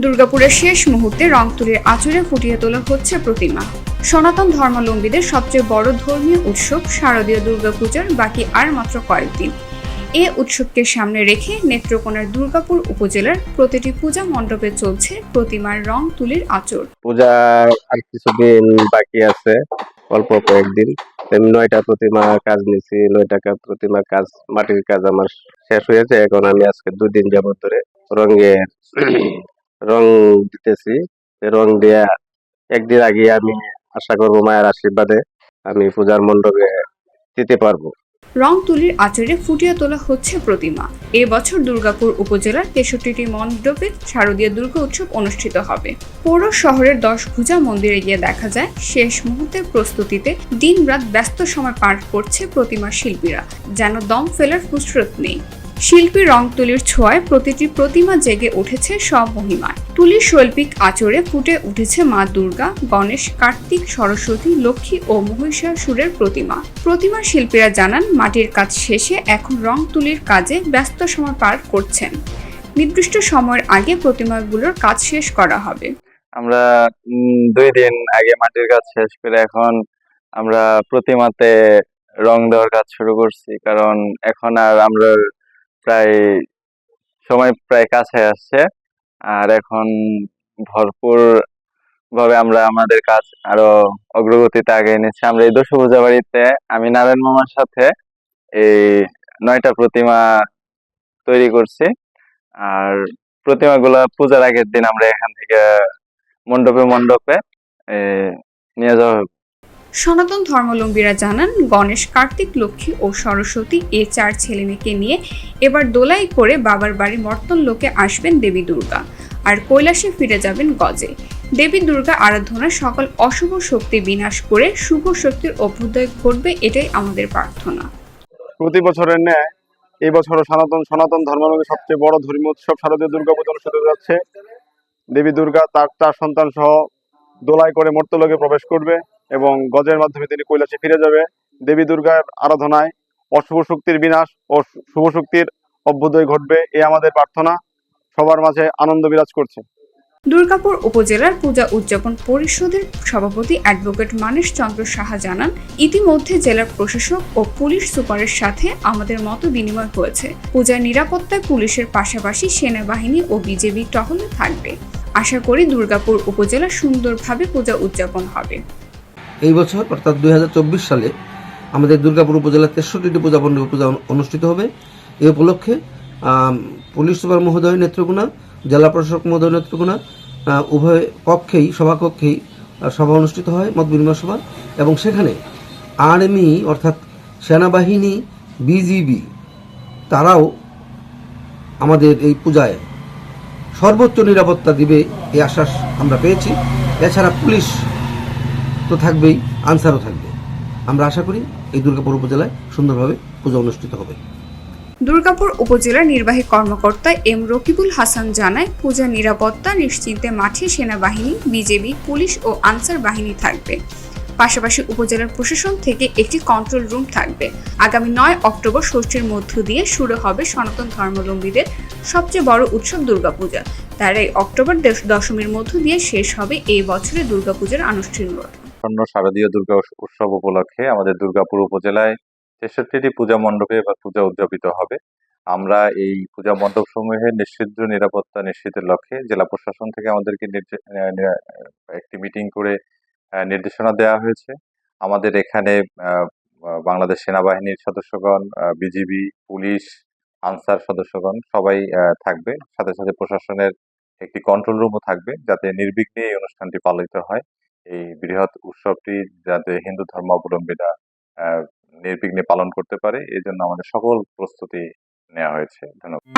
দুর্গাপুরের শেষ মুহূর্তে রংতুলির আঁচড়ে ফুটিয়ে তোলা হচ্ছে প্রতিমা। সনাতন ধর্মাবলম্বীদের সবচেয়ে বড় ধর্মীয় উৎসব শারদীয় দুর্গাপূজার বাকি আর মাত্র কয়েকদিন। এ উৎসবকে সামনে রেখে নেত্রকোনার দুর্গাপুর উপজেলার প্রতিটি পূজা মণ্ডপে চলছে প্রতিমার রং তুলির আঁচড়। পূজা আর কিছুদিন বাকি আছে, অল্প কয়েকদিন। 9টা প্রতিমা কাজ নিয়েছি, 9টা প্রতিমা কাজ, মাটির কাজ আমার শেষ হয়েছে। এখন আমি আজকে 2 দিন যাবত ধরে রঙের রং দিতেছি। রং দেয়া একদিন আগে আমি আশা করবো মায়ের আশীর্বাদে আমি পূজার মণ্ডপে দিতে পারবো। রং তুলির আঁচড়ে ফুটিয়ে তোলা হচ্ছে প্রতিমা। এবছর দুর্গাপুর উপজেলার 63টি মণ্ডপে শারদীয় দুর্গা উৎসব অনুষ্ঠিত হবে। পৌর শহরের 10 ভুজা মন্দিরে গিয়ে দেখা যায় শেষ মুহূর্তের প্রস্তুতিতে দিনরাত ব্যস্ত সময় পার করছে প্রতিমার শিল্পীরা, যেন দম ফেলার ফুসরত নেই। শিল্পী রং তুলির ছোঁয়ায় প্রতিটি প্রতিমা জেগে উঠেছে সব মহিমায়। তুলির শৈল্পিক আঁচড়ে ফুটে উঠেছে মা দুর্গা, গণেশ, কার্তিক, সরস্বতী, লক্ষ্মী ও মহিষাসুরের প্রতিমা। প্রতিমার শিল্পীরা জানান, মাটির কাজ শেষে এখন রং তুলির কাজে ব্যস্ত সময় পার করছেন। নির্দিষ্ট সময়ের আগে প্রতিমাগুলোর কাজ শেষ করা হবে। আমরা 2 দিন আগে মাটির কাজ শেষ করে এখন আমরা প্রতিমাতে রং দেওয়ার কাজ শুরু করছি, কারণ এখন আর আমরা সময় প্রায় কাছে আসছে। আর এখন ভরপুর ভাবে আমরা আমাদের কাজ আরো অগ্রগতিতে আগে নিচ্ছি। আমরা এই দশভুজা বাড়িতে আমি নারায়ণ মামার সাথে এই 9টা প্রতিমা তৈরি করছি। আর প্রতিমাগুলা পূজার আগের দিন আমরা এখান থেকে মণ্ডপে মণ্ডপে নিয়ে যাওয়া হবে। সনাতন ধর্মাবলম্বীরা জানান, গণেশ, কার্তিক, লক্ষ্মী ও সরস্বতী এ 4 ছেলেমেয়েকে নিয়ে এবার দোলাই করে বাবার বাড়ি মর্তন লোকে আসবেন দেবী দুর্গা, আর কৈলাসে ফিরে যাবেন গজে। দেবী দুর্গা আরাধনায় সকল অশুভ শক্তি বিনাশ করে শুভ শক্তির অভ্যুদয় ঘটবে, এটাই আমাদের প্রার্থনা। প্রতি বছরের ন্যায় এই বছরও সনাতন ধর্মাবলম্বী সবচেয়ে বড় ধর্মীয় উৎসব শারদীয় দুর্গাপূজা অনুষ্ঠিত হতে যাচ্ছে। দেবী দুর্গা তার 4 সন্তান সহ দোলাই করে মর্ত্যলোকে প্রবেশ করবে এবং গজের মাধ্যমে তিনি কৈলাসে ফিরে যাবে। দেবী দুর্গার আরাধনায় অশুভ শক্তির বিনাশ ও শুভ শক্তির অভ্যুদয় ঘটবে, এ আমাদের প্রার্থনা। সবার মাঝে আনন্দ বিরাজ করছে। দুর্গাপুর উপজেলার পূজা উদযাপন পরিষদের সভাপতি অ্যাডভোকেট মানিশ চন্দ্র সাহা জানান, ইতিমধ্যে জেলার প্রশাসক ও পুলিশ সুপারের সাথে আমাদের মত বিনিময় হয়েছে। পূজার নিরাপত্তায় পুলিশের পাশাপাশি সেনাবাহিনী ও বিজেপি টহলে থাকবে। আশা করি দুর্গাপুর উপজেলা সুন্দরভাবে পূজা উদযাপন হবে। এই বছর অর্থাৎ 2024 সালে আমাদের দুর্গাপুর উপজেলার 63টি পূজা মণ্ডপে পূজা অনুষ্ঠিত হবে। এই উপলক্ষে পুলিশ সুপার মহোদয় নেত্রকোনা, জেলা প্রশাসক মহোদয় নেত্রকোনা, উভয় কক্ষেই সভাকক্ষেই সভা অনুষ্ঠিত হয়, মত বিনিময় সভা। এবং সেখানে আর্মি অর্থাৎ সেনাবাহিনী, বিজিবি তারাও আমাদের এই পূজায় সর্বোচ্চ নিরাপত্তা দিবে এই আশ্বাস আমরা পেয়েছি। এছাড়া পুলিশ তো থাকবেই, আনসারও থাকবে। আমরা আশা করি এই দুর্গাপুর উপজেলায় সুন্দরভাবে পূজা অনুষ্ঠিত হবে। দুর্গাপুর উপজেলার নির্বাহী কর্মকর্তা এম রকিবুল হাসান জানায়, পূজা নিরাপত্তা নিশ্চিন্তে মাঠে সেনাবাহিনী, বিজেপি, পুলিশ ও আনসার বাহিনী থাকবে। পাশাপাশি উপজেলার প্রশাসন থেকে একটি কন্ট্রোল রুম থাকবে। আগামী 9 অক্টোবর ষষ্ঠীর মধ্য দিয়ে শুরু হবে সনাতন ধর্মাবলম্বীদের সবচেয়ে বড় উৎসব দুর্গাপূজা। তার এই অক্টোবর দশমীর মধ্য দিয়ে শেষ হবে এই বছরের দুর্গাপূজার আনুষ্ঠানিকতা। শারদীয় দুর্গা উৎসব উপলক্ষে আমাদের দুর্গাপুর উপজেলায় 63টি পূজা মণ্ডপে এবার পূজা উদযাপিত হবে। আমরা এই পূজা মণ্ডপ সমূহের নিরাপত্তা নিশ্চিতের লক্ষ্যে জেলা প্রশাসন থেকে আমাদেরকে একটি মিটিং করে নির্দেশনা দেওয়া হয়েছে। আমাদের এখানে বাংলাদেশ সেনাবাহিনীর সদস্যগণ, বিজিবি, পুলিশ, আনসার সদস্যগণ সবাই থাকবে। সাথে সাথে প্রশাসনের একটি কন্ট্রোল রুমও থাকবে, যাতে নির্বিঘ্নে এই অনুষ্ঠানটি পালিত হয়। এই বৃহৎ উৎসবটি যাতে হিন্দু ধর্মাবলম্বীরা নির্বিঘ্নে পালন করতে পারে, এই জন্য আমাদের সকল প্রস্তুতি নেওয়া হয়েছে। ধন্যবাদ।